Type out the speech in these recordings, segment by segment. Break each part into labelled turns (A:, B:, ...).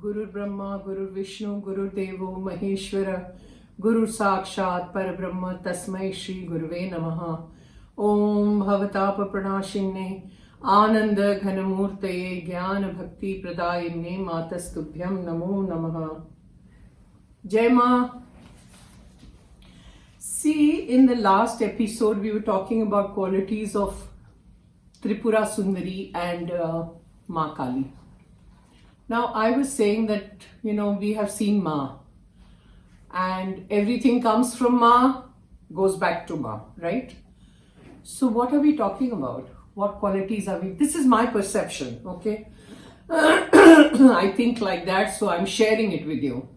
A: Guru Brahma, Guru Vishnu, Guru Devo Maheshwara, Guru Sakshat Parabrahma, Tasmai Shri Guruve Namaha. Om Bhavatapa Pranashinne, Ananda Ghanamurtaye, Jnana Bhakti Pradayine, Matastubhyam Namo Namaha. Jai Ma. See, in the last episode, we were talking about qualities of Tripura Sundari and Ma Kali. Now, I was saying that, we have seen Ma, and everything comes from Ma, goes back to Ma, right? So, what are we talking about? What qualities are we? This is my perception, okay? I think like that, so I'm sharing it with you.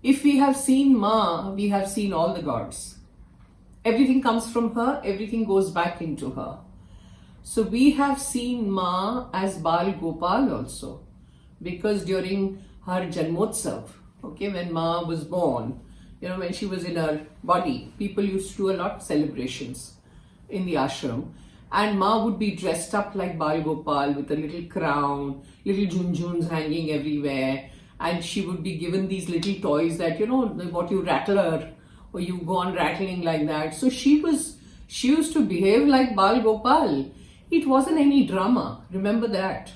A: If we have seen Ma, we have seen all the gods. Everything comes from her, everything goes back into her. So we have seen Ma as Bal Gopal also, because during her Janmotsav, okay, when Ma was born, when she was in her body, people used to do a lot of celebrations in the ashram, and Ma would be dressed up like Bal Gopal with a little crown, little junjuns hanging everywhere, and she would be given these little toys that, what you rattle her, or you go on rattling like that. So she used to behave like Bal Gopal. It wasn't any drama, remember that.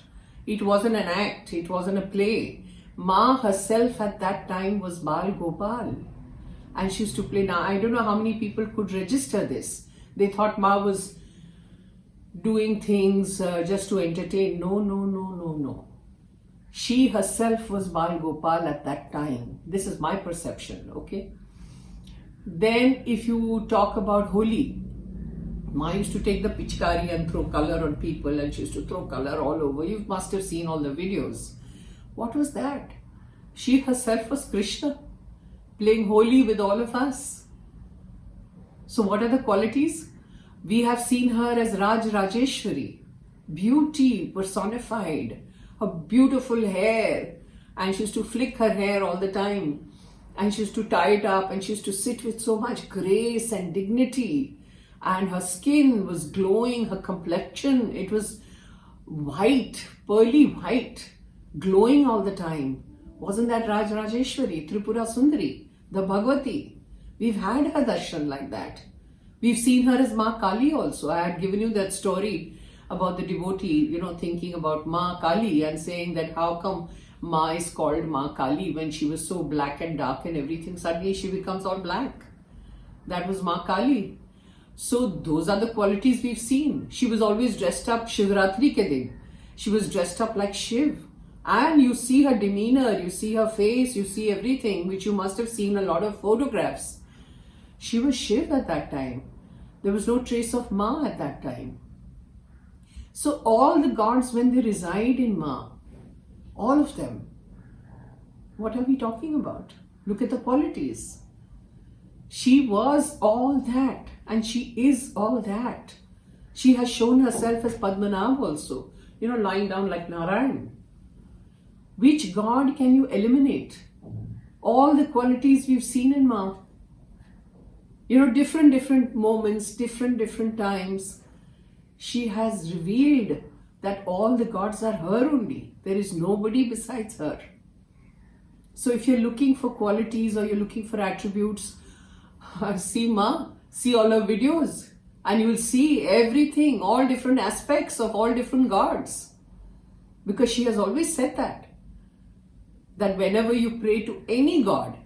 A: It wasn't an act, it wasn't a play. Ma herself at that time was Bal Gopal. And she used to play. Now, I don't know how many people could register this. They thought Ma was doing things just to entertain. No. She herself was Bal Gopal at that time. This is my perception, okay? Then if you talk about Holi, Ma used to take the pichkari and throw color on people, and she used to throw color all over. You must have seen all the videos. What was that? She herself was Krishna, playing Holi with all of us. So what are the qualities? We have seen her as Raj Rajeshwari, beauty personified, her beautiful hair, and she used to flick her hair all the time, and she used to tie it up, and she used to sit with so much grace and dignity. And her skin was glowing, her complexion, it was white, pearly white, glowing all the time. Wasn't that Raj Rajeshwari, Tripura Sundari, the Bhagavati? We've had her darshan like that. We've seen her as Ma Kali also. I had given you that story about the devotee, thinking about Ma Kali and saying that how come Ma is called Ma Kali when she was so black and dark and everything, suddenly she becomes all black. That was Ma Kali. So those are the qualities we've seen. She was always dressed up, Shivratri ke din. She was dressed up like Shiv. And you see her demeanor, you see her face, you see everything, which you must have seen a lot of photographs. She was Shiv at that time. There was no trace of Ma at that time. So all the gods, when they reside in Ma, all of them, what are we talking about? Look at the qualities. She was all that, and she is all that. She has shown herself as Padmanabh also, lying down like Narayan. Which god can you eliminate? All the qualities we've seen in Ma. Different moments, different times. She has revealed that all the gods are her only. There is nobody besides her. So if you're looking for qualities or you're looking for attributes, see Ma, see all her videos, and you will see everything, all different aspects of all different gods. Because she has always said that whenever you pray to any god,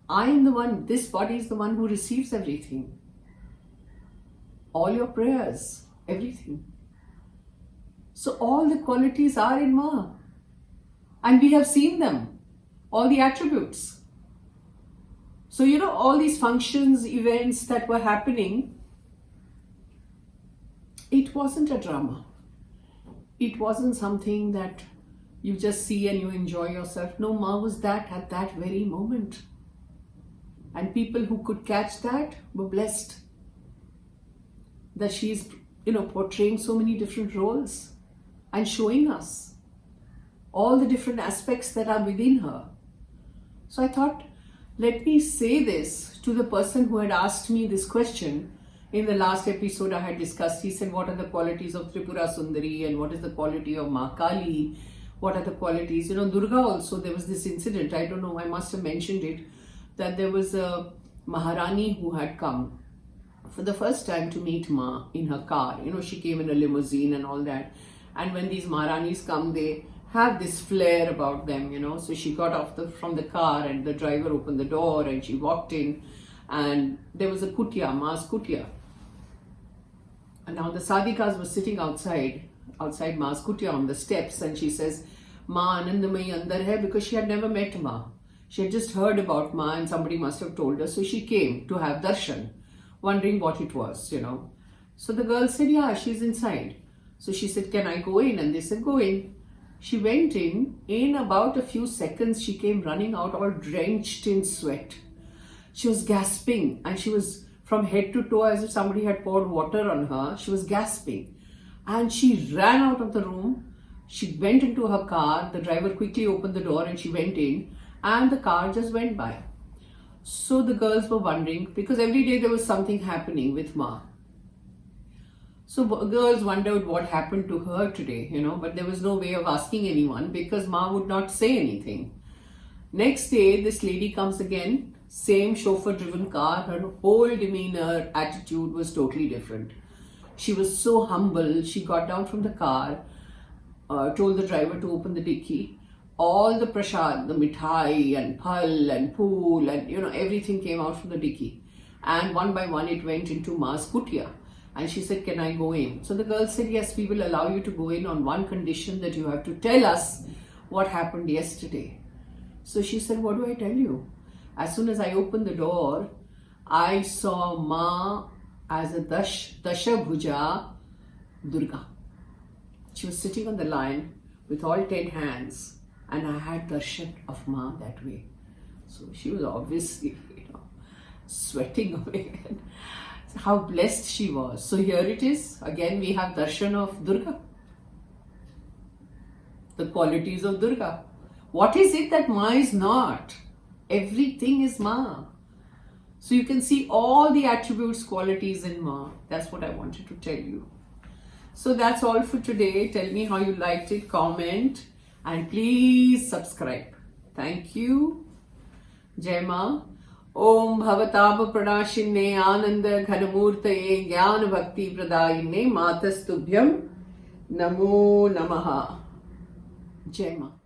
A: I am the one, this body is the one who receives everything. All your prayers, everything. So all the qualities are in Ma. And we have seen them, all the attributes. So, all these functions, events that were happening, it wasn't a drama. It wasn't something that you just see and you enjoy yourself. No, Ma was that at that very moment. And people who could catch that were blessed. That she's, portraying so many different roles and showing us all the different aspects that are within her. So I thought, let me say this to the person who had asked me this question. In the last episode I had discussed, he said, what are the qualities of Tripura Sundari and what is the quality of Ma Kali? what are the qualities. You know, Durga also, there was this incident, I don't know, I must have mentioned it, that there was a Maharani who had come for the first time to meet Ma in her car. You know, she came in a limousine and all that. And when these Maharanis come, they have this flair about them, you know. So she got off from the car and the driver opened the door and she walked in and there was a kutia, Ma's kutia. And now the Sadikas were sitting outside Ma's kutia on the steps, and she says, Ma Anandamayi andar hai, because she had never met Ma. She had just heard about Ma and somebody must have told her. So she came to have darshan, wondering what it was, you know. So the girl said, yeah, she's inside. So she said, can I go in? And they said, go in. She went in. In about a few seconds, she came running out all drenched in sweat. She was gasping and she was from head to toe as if somebody had poured water on her. She was gasping. And she ran out of the room. She went into her car. The driver quickly opened the door and she went in. And the car just went by. So the girls were wondering, because every day there was something happening with Ma. So girls wondered what happened to her today, you know, but there was no way of asking anyone because Ma would not say anything. Next day, this lady comes again, same chauffeur-driven car. Her whole demeanor, attitude was totally different. She was so humble. She got down from the car, told the driver to open the dicky. All the prasad, the mithai and phal and pool and, you know, everything came out from the dicky. And one by one, it went into Ma's kutia. And she said, can I go in? So the girl said, yes, we will allow you to go in on one condition, that you have to tell us what happened yesterday. So she said, what do I tell you? As soon as I opened the door, I saw Ma as a Dashabhuja Durga. She was sitting on the lion with all 10 hands, and I had darshan of Ma that way. So she was obviously, you know, sweating away. How blessed she was. So here it is. Again, we have darshan of Durga. The qualities of Durga. What is it that Ma is not? Everything is Ma. So you can see all the attributes, qualities in Ma. That's what I wanted to tell you. So that's all for today. Tell me how you liked it, comment, and please subscribe. Thank you. Jai Ma. ओम भवताप प्रणाशिन्ने आनंद घनमूर्तये ज्ञान भक्ति प्रदायिने मातस्तुभ्यं नमो नमः. जय मां.